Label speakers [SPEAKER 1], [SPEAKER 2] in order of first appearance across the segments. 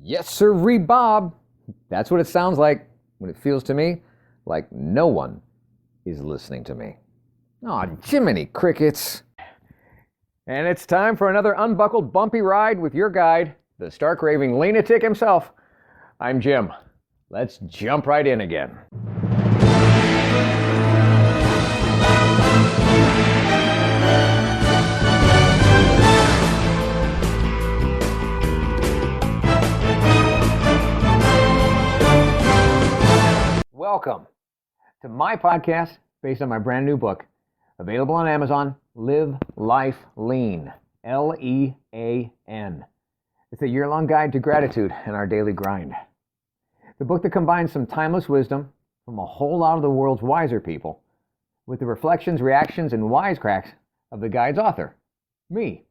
[SPEAKER 1] Yes, sirree, Bob. That's what it sounds like when it feels to me like no one is listening to me. Aw, Jiminy Crickets. And it's time for another unbuckled bumpy ride with your guide, the stark raving LEAN-atic himself. I'm Jim. Let's jump right in again. Welcome to my podcast based on my brand new book, available on Amazon, Live Life Lean, L.E.A.N. It's a year-long guide to gratitude and our daily grind. The book that combines some timeless wisdom from a whole lot of the world's wiser people with the reflections, reactions, and wisecracks of the guide's author, me.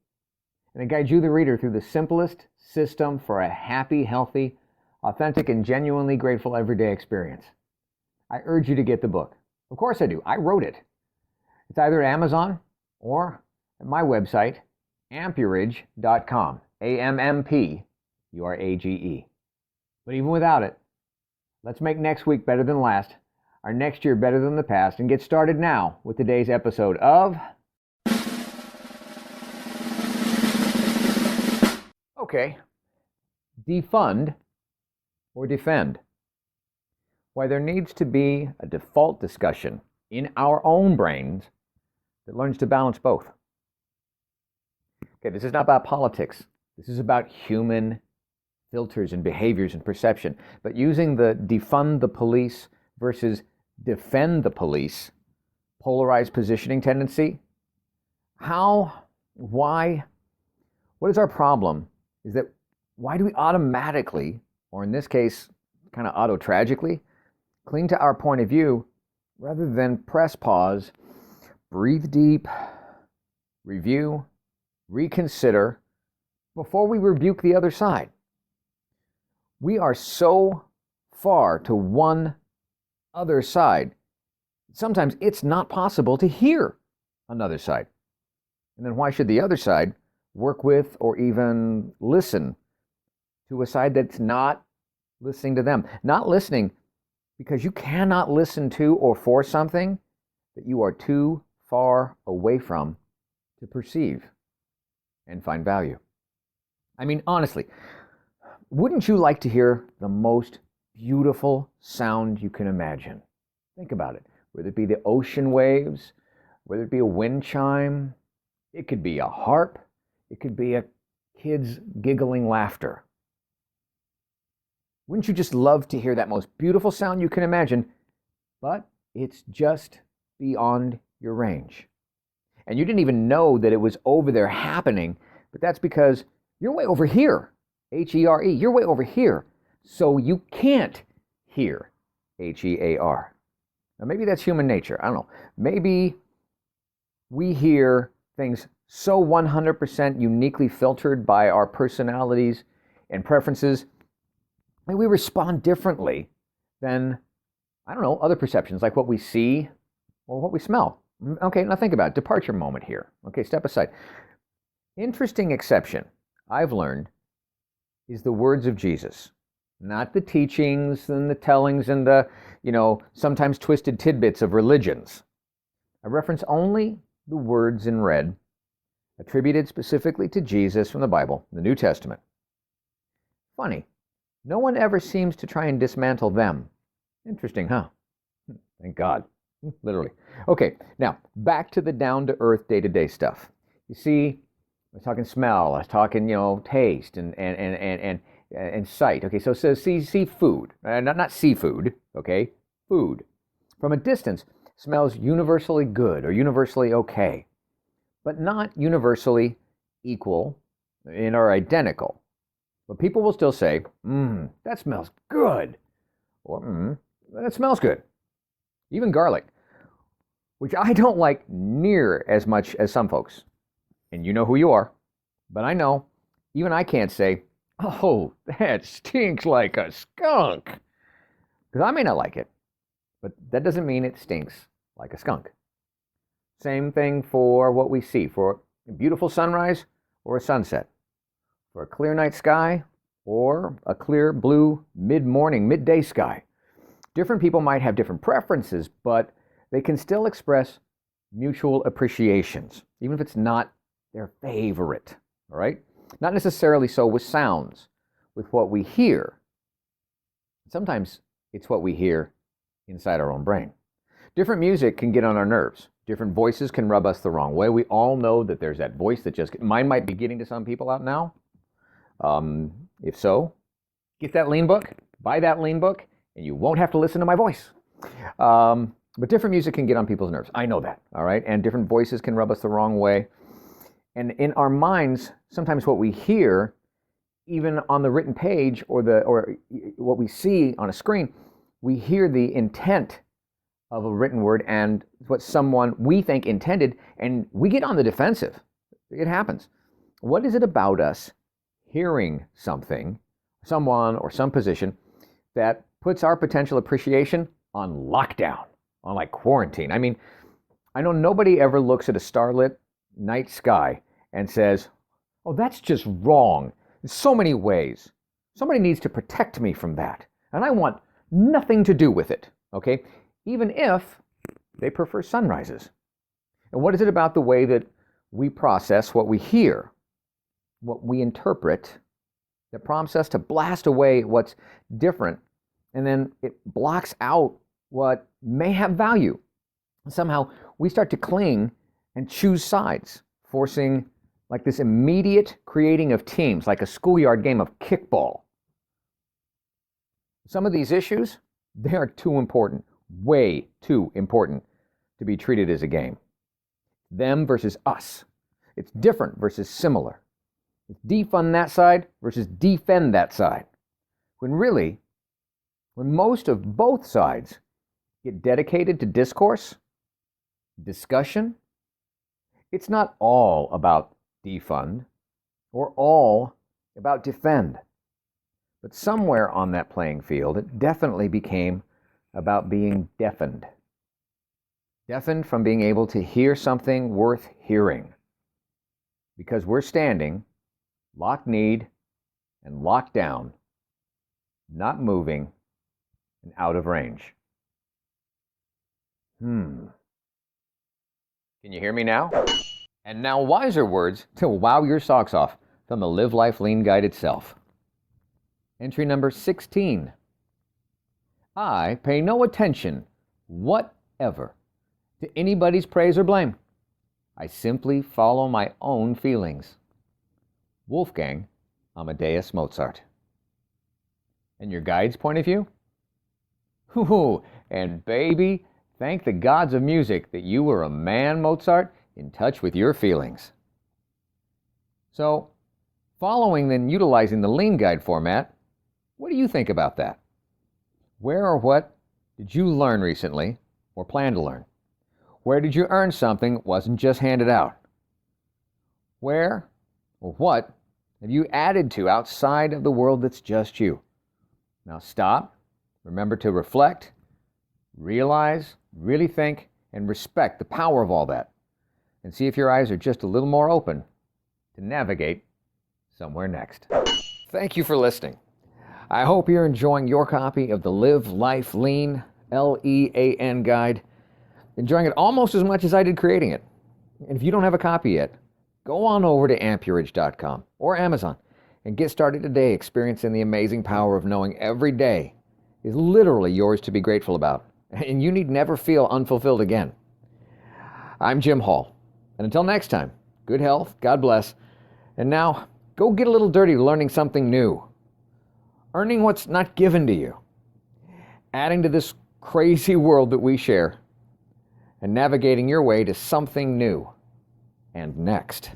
[SPEAKER 1] And it guides you, the reader, through the simplest system for a happy, healthy, authentic, and genuinely grateful everyday experience. I urge you to get the book. Of course I do. I wrote it. It's either at Amazon or at my website, ampurage.com. A-M-M-P-U-R-A-G-E. But even without it, let's make next week better than last, our next year better than the past, and get started now with today's episode of... Okay, defund or defend. Why there needs to be a default discussion in our own brains that learns to balance both. Okay, this is not about politics. This is about human filters and behaviors and perception. But using the defund the police versus defend the police polarized positioning tendency, why, what is our problem is that why do we automatically, or in this case, kind of auto-tragically, cling to our point of view rather than press pause, breathe deep, review, reconsider before we rebuke the other side? We are so far to one other side, sometimes it's not possible to hear another side. And then why should the other side work with or even listen to a side that's not listening to them? Not listening because you cannot listen to or for something that you are too far away from to perceive and find value. I mean, honestly, wouldn't you like to hear the most beautiful sound you can imagine? Think about it. Whether it be the ocean waves, whether it be a wind chime, it could be a harp, it could be a kid's giggling laughter. Wouldn't you just love to hear that most beautiful sound you can imagine, but it's just beyond your range? And you didn't even know that it was over there happening, but that's because you're way over here, H-E-R-E, you're way over here, so you can't hear, H-E-A-R. Now maybe that's human nature, I don't know. Maybe we hear things so 100% uniquely filtered by our personalities and preferences, and we respond differently than, I don't know, other perceptions, like what we see or what we smell. Okay, now think about it. Departure moment here. Okay, step aside. Interesting exception, I've learned, is the words of Jesus. Not the teachings and the tellings and the, sometimes twisted tidbits of religions. I reference only the words in red, attributed specifically to Jesus from the Bible, the New Testament. Funny. No one ever seems to try and dismantle them. Interesting, huh? Thank God. Literally. Okay, now back to the down-to-earth day-to-day stuff. You see, I was talking smell, I was talking, taste and sight. Okay, so see food, not seafood. Okay, food. From a distance, smells universally good or universally okay, but not universally equal or identical. But people will still say, that smells good, or that smells good. Even garlic, which I don't like near as much as some folks. And you know who you are, but I know, even I can't say, oh, that stinks like a skunk. Because I may not like it, but that doesn't mean it stinks like a skunk. Same thing for what we see, for a beautiful sunrise or a sunset. For a clear night sky or a clear blue mid-morning, midday sky. Different people might have different preferences, but they can still express mutual appreciations, even if it's not their favorite, all right? Not necessarily so with sounds, with what we hear. Sometimes it's what we hear inside our own brain. Different music can get on our nerves. Different voices can rub us the wrong way. We all know that there's that voice that just, mine might be getting to some people out now. If so, get that Lean book, buy that Lean book, and you won't have to listen to my voice. But different music can get on people's nerves. I know that, all right? And different voices can rub us the wrong way. And in our minds, sometimes what we hear, even on the written page or what we see on a screen, we hear the intent of a written word and what someone we think intended, and we get on the defensive. It happens. What is it about us hearing something, someone or some position, that puts our potential appreciation on lockdown, on like quarantine? I mean, I know nobody ever looks at a starlit night sky and says, oh, that's just wrong in so many ways. Somebody needs to protect me from that, and I want nothing to do with it, okay? Even if they prefer sunrises. And what is it about the way that we process what we hear, what we interpret, that prompts us to blast away what's different, and then it blocks out what may have value? Somehow we start to cling and choose sides, forcing like this immediate creating of teams, like a schoolyard game of kickball. Some of these issues, they are too important, way too important to be treated as a game. Them versus us. It's different versus similar. It's defund that side versus defend that side. When really, when most of both sides get dedicated to discourse, discussion, it's not all about defund or all about defend. But somewhere on that playing field, it definitely became about being deafened. Deafened from being able to hear something worth hearing. Because we're standing, locked-kneed and locked down, not moving and out of range. Can you hear me now? And now wiser words to wow your socks off from the Live Life Lean Guide itself. Entry number 16. I pay no attention whatever to anybody's praise or blame. I simply follow my own feelings. Wolfgang Amadeus Mozart. And your guide's point of view? Ooh, and baby, thank the gods of music that you were a man, Mozart, in touch with your feelings. So, following and utilizing the Lean Guide format, what do you think about that? Where or what did you learn recently or plan to learn? Where did you earn something that wasn't just handed out? Where or what have you added to outside of the world that's just you? Now stop, remember to reflect, realize, really think, and respect the power of all that. And see if your eyes are just a little more open to navigate somewhere next. Thank you for listening. I hope you're enjoying your copy of the Live Life Lean, L-E.A.N guide. Enjoying it almost as much as I did creating it. And if you don't have a copy yet, go on over to amperage.com or Amazon and get started today experiencing the amazing power of knowing every day is literally yours to be grateful about. And you need never feel unfulfilled again. I'm Jim Hall. And until next time, good health, God bless. And now, go get a little dirty learning something new. Earning what's not given to you. Adding to this crazy world that we share. And navigating your way to something new and next.